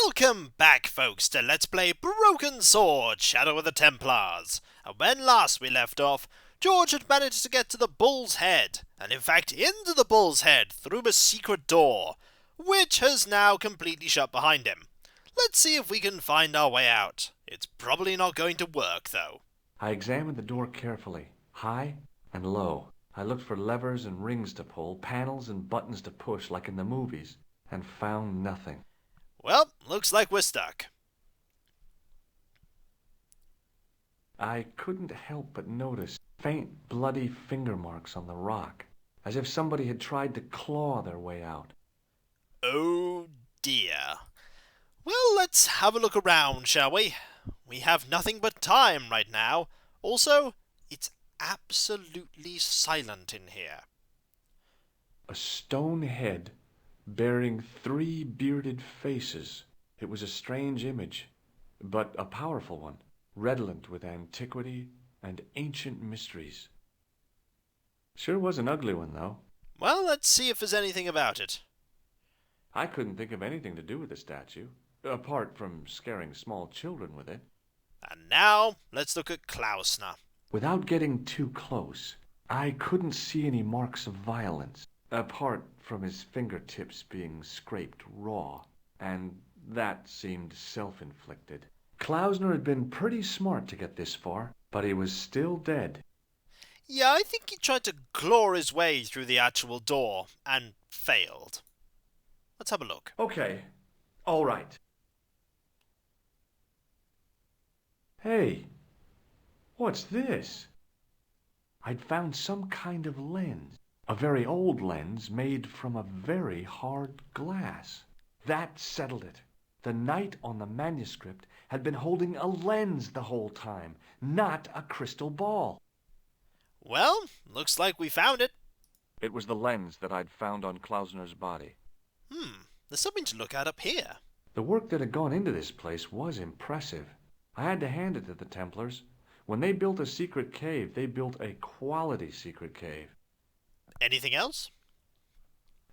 Welcome back, folks, to Let's Play Broken Sword, Shadow of the Templars. And when last we left off, George had managed to get to the Bull's Head, and in fact into the Bull's Head through a secret door, which has now completely shut behind him. Let's see if we can find our way out. It's probably not going to work, though. I examined the door carefully, high and low. I looked for levers and rings to pull, panels and buttons to push like in the movies, and found nothing. Well, looks like we're stuck. I couldn't help but notice faint bloody finger marks on the rock, as if somebody had tried to claw their way out. Oh dear. Well, let's have a look around, shall we? We have nothing but time right now. Also, it's absolutely silent in here. A stone head bearing 3 bearded faces. It was a strange image, but a powerful one, redolent with antiquity and ancient mysteries. Sure was an ugly one, though. Well, let's see if there's anything about it. I couldn't think of anything to do with the statue, apart from scaring small children with it. And now, let's look at Klausner. Without getting too close, I couldn't see any marks of violence, apart from his fingertips being scraped raw, and that seemed self-inflicted. Klausner had been pretty smart to get this far, but he was still dead. Yeah, I think he tried to claw his way through the actual door, and failed. Let's have a look. Okay, all right. Hey, what's this? I'd found some kind of lens. A very old lens made from a very hard glass. That settled it. The knight on the manuscript had been holding a lens the whole time, not a crystal ball. Well, looks like we found it. It was the lens that I'd found on Klausner's body. There's something to look at up here. The work that had gone into this place was impressive. I had to hand it to the Templars. When they built a secret cave, they built a quality secret cave. Anything else?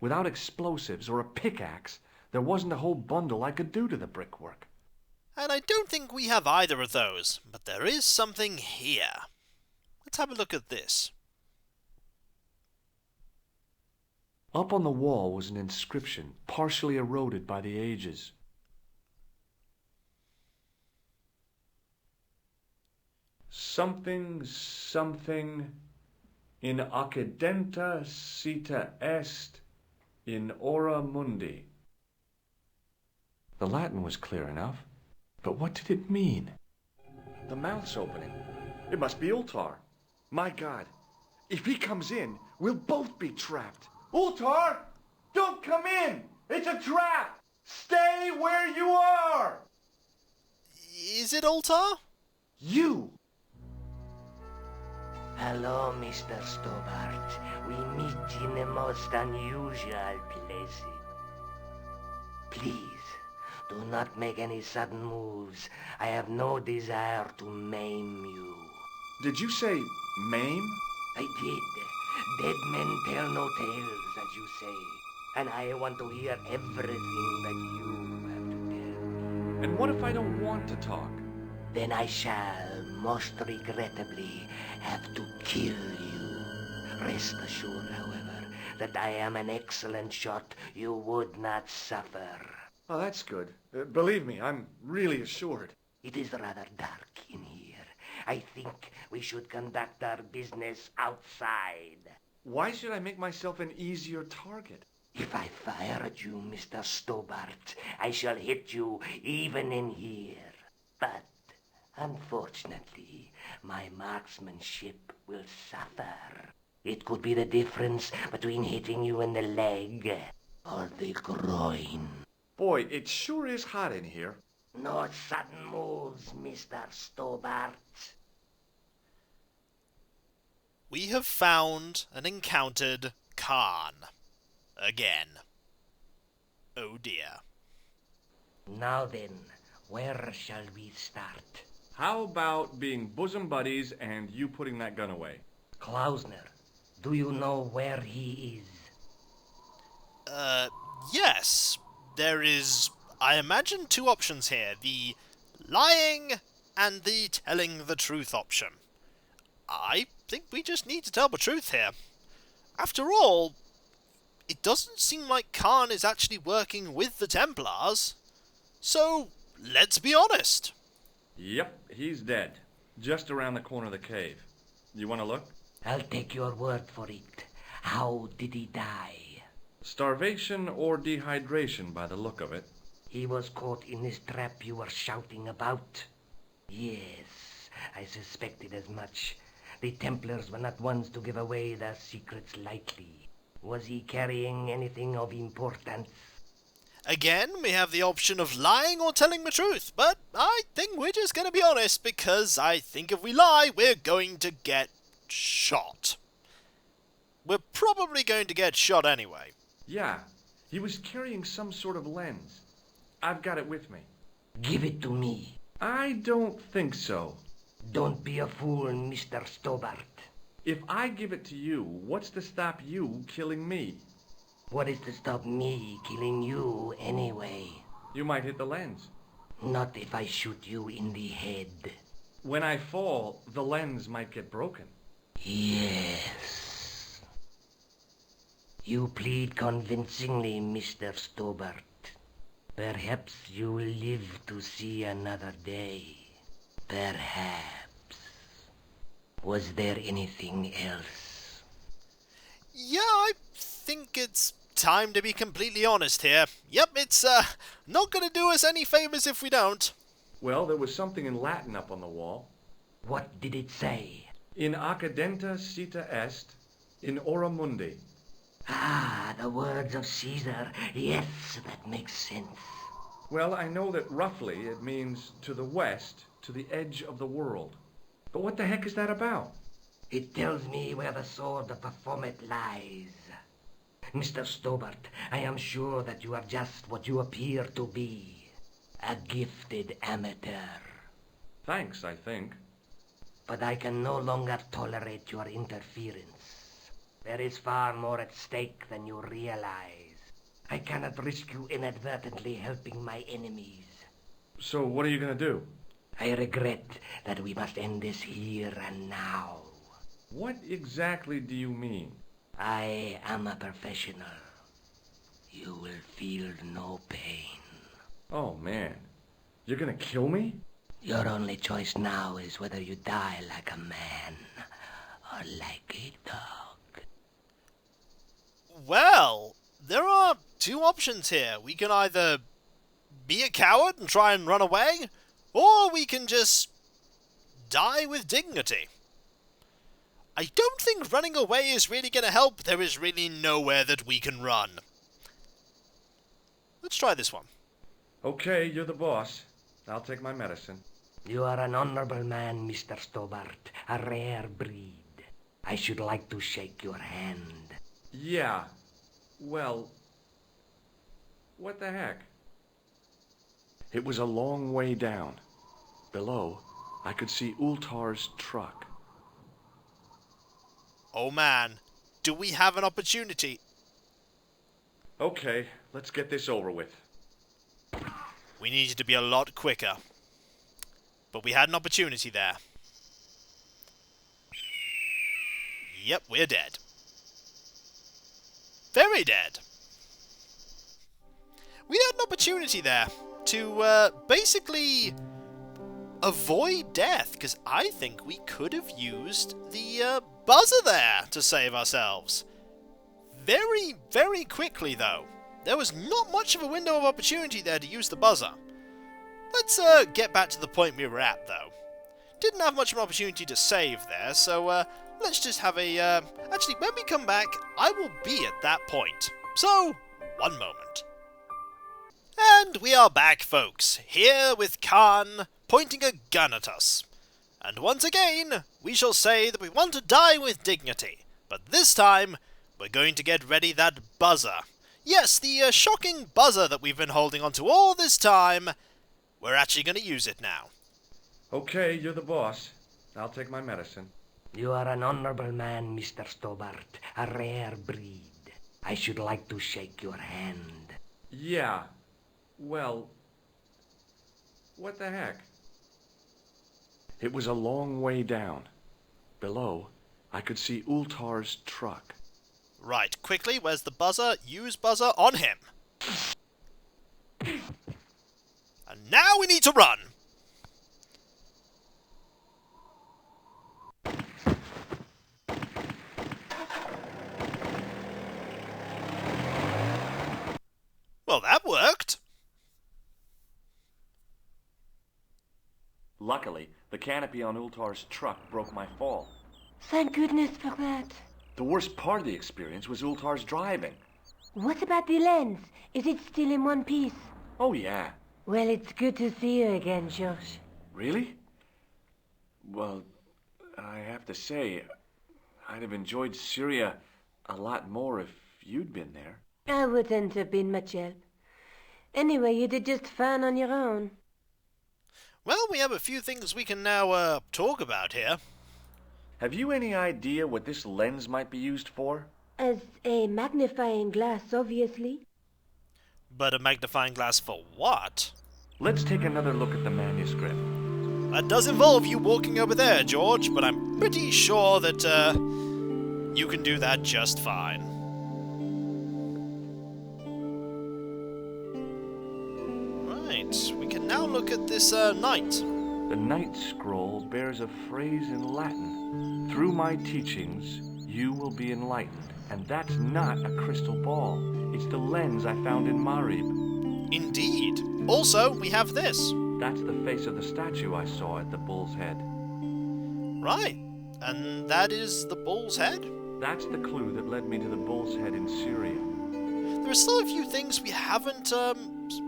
Without explosives or a pickaxe, there wasn't a whole bundle I could do to the brickwork. And I don't think we have either of those, but there is something here. Let's have a look at this. Up on the wall was an inscription, partially eroded by the ages. Something, in occidenta cita est in ora mundi. The Latin was clear enough, but what did it mean? The mouth's opening. It must be Ultar. My God, if he comes in, we'll both be trapped. Ultar! Don't come in! It's a trap! Stay where you are! Is it Ultar? You! Hello, Mr. Stobart. We meet in a most unusual place. Please, do not make any sudden moves. I have no desire to maim you. Did you say maim? I did. Dead men tell no tales, as you say. And I want to hear everything that you have to tell me. And what if I don't want to talk? Then I shall, most regrettably, have to kill you. Rest assured, however, that I am an excellent shot you would not suffer. Oh, that's good. Believe me, I'm really assured. It is rather dark in here. I think we should conduct our business outside. Why should I make myself an easier target? If I fire at you, Mr. Stobart, I shall hit you even in here. But, unfortunately, my marksmanship will suffer. It could be the difference between hitting you in the leg or the groin. Boy, it sure is hot in here. No sudden moves, Mr. Stobart. We have found and encountered Khan. Again. Oh dear. Now then, where shall we start? How about being bosom buddies and you putting that gun away? Klausner, do you know where he is? Yes. There is I imagine two options here. The lying and the telling the truth option. I think we just need to tell the truth here. After all, it doesn't seem like Khan is actually working with the Templars. So, let's be honest. Yep, he's dead. Just around the corner of the cave. You want to look? I'll take your word for it. How did he die? Starvation or dehydration by the look of it. He was caught in this trap you were shouting about. Yes, I suspected as much. The Templars were not ones to give away their secrets lightly. Was he carrying anything of importance? Again, we have the option of lying or telling the truth, but I think we're just going to be honest, because I think if we lie, we're going to get shot. We're probably going to get shot anyway. Yeah, he was carrying some sort of lens. I've got it with me. Give it to me. I don't think so. Don't be a fool, Mr. Stobart. If I give it to you, what's to stop you killing me? What is to stop me killing you anyway? You might hit the lens. Not if I shoot you in the head. When I fall, the lens might get broken. Yes. You plead convincingly, Mr. Stobart. Perhaps you will live to see another day. Perhaps. Was there anything else? Yeah, I think it's time to be completely honest here. Yep, it's not going to do us any favors if we don't. Well, there was something in Latin up on the wall. What did it say? In accidenta cita est, in ora mundi. Ah, the words of Caesar. Yes, that makes sense. Well, I know that roughly it means to the west, to the edge of the world. But what the heck is that about? It tells me where the sword of Baphomet lies. Mr. Stobart, I am sure that you are just what you appear to be. A gifted amateur. Thanks, I think. But I can no longer tolerate your interference. There is far more at stake than you realize. I cannot risk you inadvertently helping my enemies. So what are you going to do? I regret that we must end this here and now. What exactly do you mean? I am a professional. You will feel no pain. Oh, man. You're going to kill me? Your only choice now is whether you die like a man or like a dog. Well, there are two options here. We can either be a coward and try and run away, or we can just die with dignity. I don't think running away is really going to help. There is really nowhere that we can run. Let's try this one. Okay, you're the boss. I'll take my medicine. You are an honorable man, Mr. Stobart. A rare breed. I should like to shake your hand. Yeah. Well, what the heck? It was a long way down. Below, I could see Ultar's truck. Oh man, do we have an opportunity? Okay, let's get this over with. We needed to be a lot quicker. But we had an opportunity there. Yep, we're dead. Very dead. We had an opportunity there to basically avoid death, because I think we could have used the buzzer there to save ourselves. Very, very quickly, though. There was not much of a window of opportunity there to use the buzzer. Let's get back to the point we were at, though. Didn't have much of an opportunity to save there, so let's just have a... Actually, when we come back, I will be at that point. So, one moment. And we are back, folks, here with Khan pointing a gun at us. And once again, we shall say that we want to die with dignity, but this time, we're going to get ready that buzzer. Yes, the shocking buzzer that we've been holding onto all this time. We're actually going to use it now. Okay, you're the boss. I'll take my medicine. You are an honorable man, Mr. Stobart. A rare breed. I should like to shake your hand. Yeah. Well, What the heck? It was a long way down. Below, I could see Ultar's truck. Right, quickly, where's the buzzer? Use buzzer on him. And now we need to run! Well, that worked. Luckily, the canopy on Ultar's truck broke my fall. Thank goodness for that. The worst part of the experience was Ultar's driving. What about the lens? Is it still in one piece? Oh, yeah. Well, it's good to see you again, Josh. Really? Well, I have to say, I'd have enjoyed Syria a lot more if you'd been there. I wouldn't have been much help. Anyway, you did just fine on your own. Well, we have a few things we can now, talk about here. Have you any idea what this lens might be used for? As a magnifying glass, obviously. But a magnifying glass for what? Let's take another look at the manuscript. That does involve you walking over there, George, but I'm pretty sure that, you can do that just fine. Right, we can now look at this, knight. The Knight Scroll bears a phrase in Latin. Through my teachings, you will be enlightened. And that's not a crystal ball. It's the lens I found in Marib. Indeed. Also, we have this. That's the face of the statue I saw at the Bull's Head. Right. And that is the bull's head? That's the clue that led me to the Bull's Head in Syria. There are still a few things we haven't,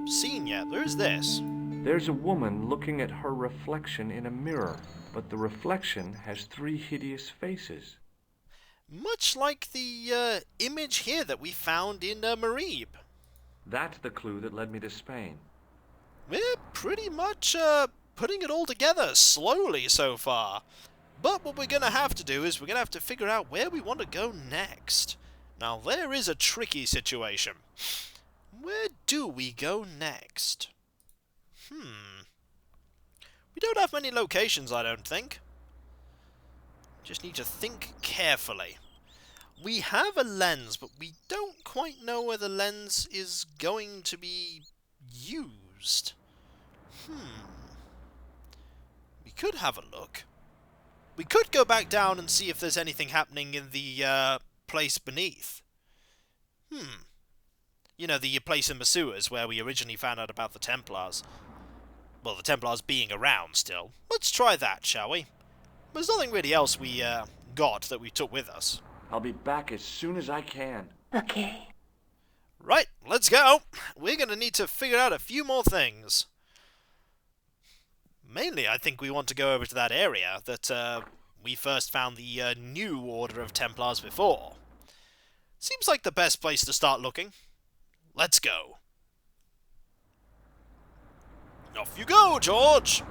seen yet. There's this. There's a woman looking at her reflection in a mirror, but the reflection has 3 hideous faces. Much like the, image here that we found in, Marib. That's the clue that led me to Spain. We're pretty much, putting it all together slowly so far. But what we're gonna have to do is we're gonna have to figure out where we want to go next. Now, there is a tricky situation. Where do we go next? We don't have many locations, I don't think. Just need to think carefully. We have a lens, but we don't quite know where the lens is going to be used. We could have a look. We could go back down and see if there's anything happening in the, place beneath. You know, the place in Masua's where we originally found out about the Templars. Well, the Templars being around still. Let's try that, shall we? There's nothing really else we, got that we took with us. I'll be back as soon as I can. Okay. Right, let's go. We're gonna need to figure out a few more things. Mainly, I think we want to go over to that area that, we first found the, new Order of Templars before. Seems like the best place to start looking. Let's go. Off you go, George!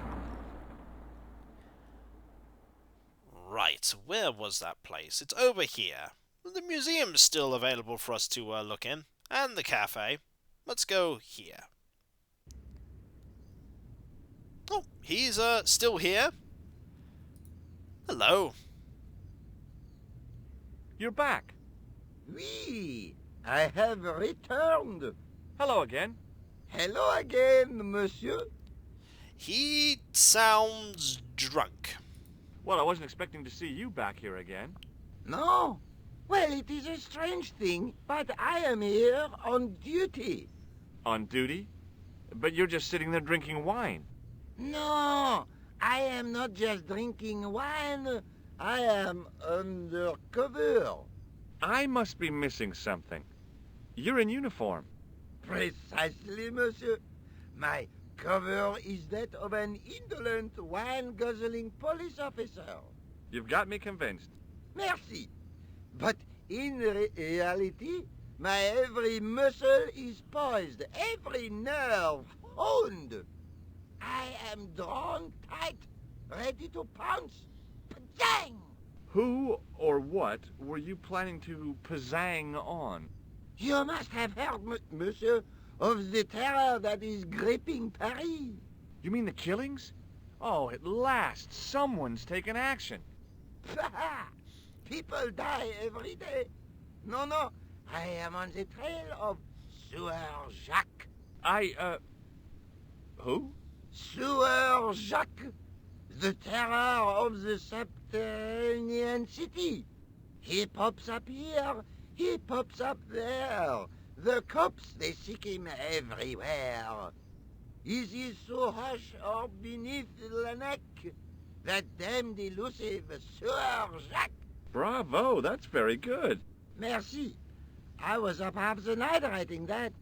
Right, where was that place? It's over here. The museum's still available for us to look in, and the cafe. Let's go here. Oh, he's still here. Hello. You're back. Oui, I have returned. Hello again. Hello again, monsieur. He sounds drunk. Well, I wasn't expecting to see you back here again. No? Well, it is a strange thing, but I am here on duty. On duty? But you're just sitting there drinking wine. No, I am not just drinking wine. I am undercover. I must be missing something. You're in uniform. Precisely, monsieur. My cover is that of an indolent, wine-guzzling police officer. You've got me convinced. Merci. But in reality, my every muscle is poised, every nerve honed. I am drawn tight, ready to pounce. Pajang! Who or what were you planning to pizzang on? You must have heard, monsieur, of the terror that is gripping Paris. You mean the killings? Oh, at last, someone's taken action. People die every day. No, I am on the trail of Sewer Jacques. Who? Sewer Jacques, the terror of the subterranean city. He pops up here, he pops up there. The cops, they seek him everywhere. Is he so hush or beneath the neck? That damned elusive Sewer Jacques. Bravo, that's very good. Merci. I was up half the night writing that.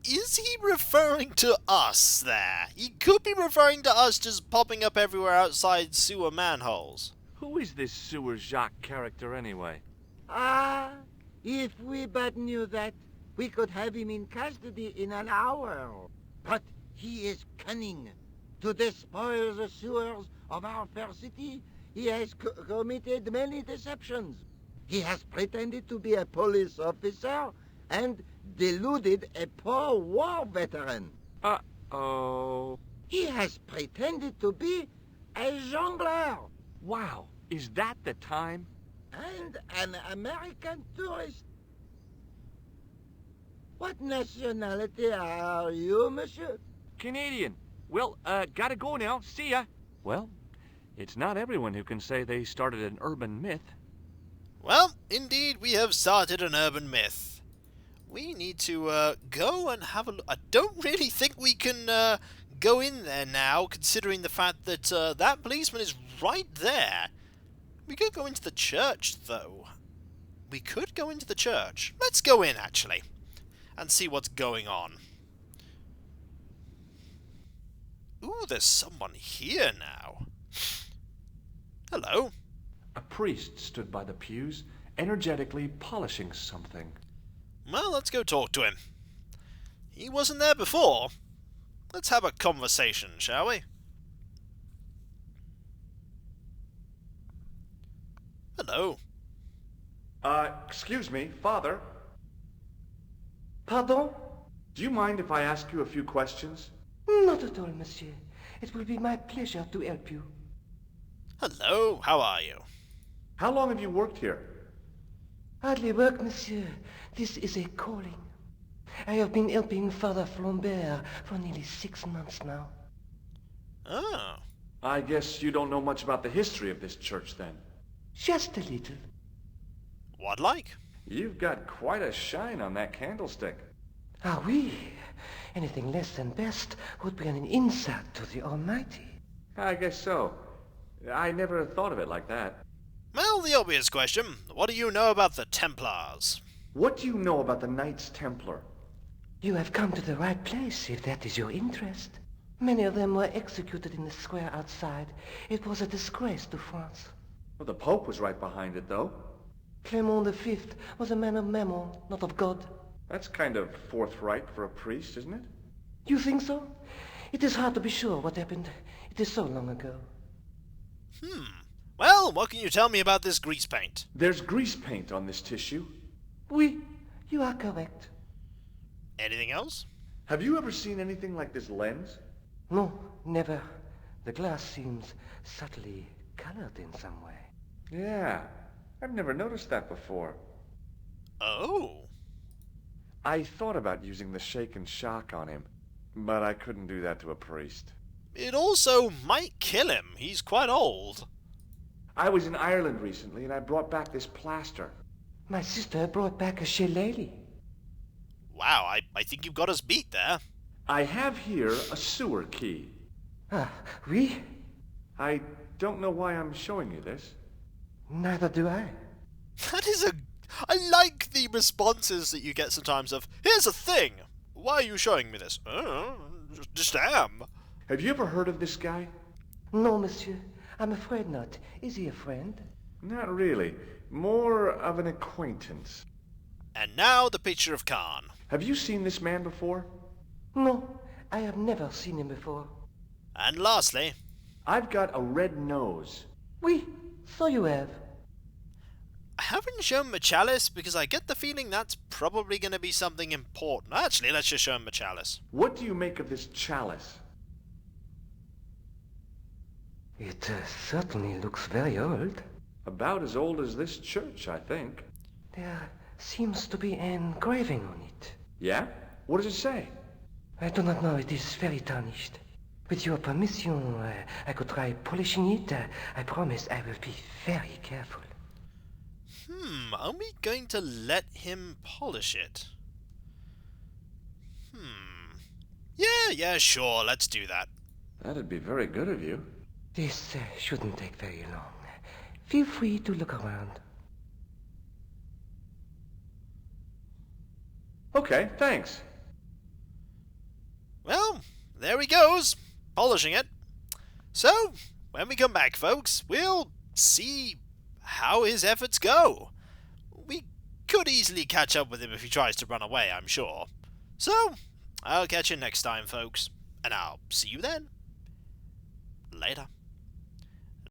Is he referring to us there? He could be referring to us just popping up everywhere outside sewer manholes. Who is this Sewer Jacques character anyway? Ah, if we but knew that, we could have him in custody in an hour. But he is cunning. To despoil the sewers of our fair city, he has committed many deceptions. He has pretended to be a police officer and deluded a poor war veteran. Uh-oh. He has pretended to be a jongleur Wow, is that the time? and an American tourist. What nationality are you, monsieur? Canadian. Well, gotta go now. See ya. Well, it's not everyone who can say they started an urban myth. Well, indeed, we have started an urban myth. We need to go and have a look. I don't really think we can go in there now, considering the fact that that policeman is right there. We could go into the church, though. We could go into the church. Let's go in, actually, and see what's going on. Ooh, there's someone here now. Hello. A priest stood by the pews, energetically polishing something. Well, let's go talk to him. He wasn't there before. Let's have a conversation, shall we? Hello. Excuse me, Father. Pardon? Do you mind if I ask you a few questions? Not at all, monsieur. It will be my pleasure to help you. Hello, how are you? How long have you worked here? Hardly work, monsieur. This is a calling. I have been helping Father Flambert for nearly 6 months now. Oh. I guess you don't know much about the history of this church, then. Just a little. What like? You've got quite a shine on that candlestick. Ah oui. Anything less than best would be an insult to the Almighty. I guess so. I never thought of it like that. Well, the obvious question. What do you know about the Templars? What do you know about the Knights Templar? You have come to the right place, if that is your interest. Many of them were executed in the square outside. It was a disgrace to France. Well, the Pope was right behind it, though. Clement V was a man of mammon, not of God. That's kind of forthright for a priest, isn't it? You think so? It is hard to be sure what happened. It is so long ago. Well, what can you tell me about this grease paint? There's grease paint on this tissue. Oui, you are correct. Anything else? Have you ever seen anything like this lens? No, never. The glass seems subtly colored in some way. Yeah, I've never noticed that before. Oh. I thought about using the shake and shock on him, but I couldn't do that to a priest. It also might kill him. He's quite old. I was in Ireland recently, and I brought back this plaster. My sister brought back a shillelagh. Wow, I think you've got us beat there. I have here a sewer key. Ah, oui? I don't know why I'm showing you this. Neither do I. That is I like the responses that you get sometimes of, here's a thing. Why are you showing me this? Just am. Have you ever heard of this guy? No, monsieur. I'm afraid not. Is he a friend? Not really. More of an acquaintance. And now the picture of Khan. Have you seen this man before? No, I have never seen him before. And lastly, I've got a red nose. Oui, so you have. I haven't shown my chalice because I get the feeling that's probably going to be something important. Actually, let's just show him my chalice. What do you make of this chalice? It certainly looks very old. About as old as this church, I think. There seems to be an engraving on it. Yeah? What does it say? I do not know, it is very tarnished. With your permission, I could try polishing it. I promise I will be very careful. Are we going to let him polish it? Yeah, sure, let's do that. That'd be very good of you. This shouldn't take very long. Feel free to look around. Okay, thanks. Well, there he goes, polishing it. So, when we come back, folks, we'll see how his efforts go. We could easily catch up with him if he tries to run away, I'm sure. So, I'll catch you next time, folks, and I'll see you then. Later.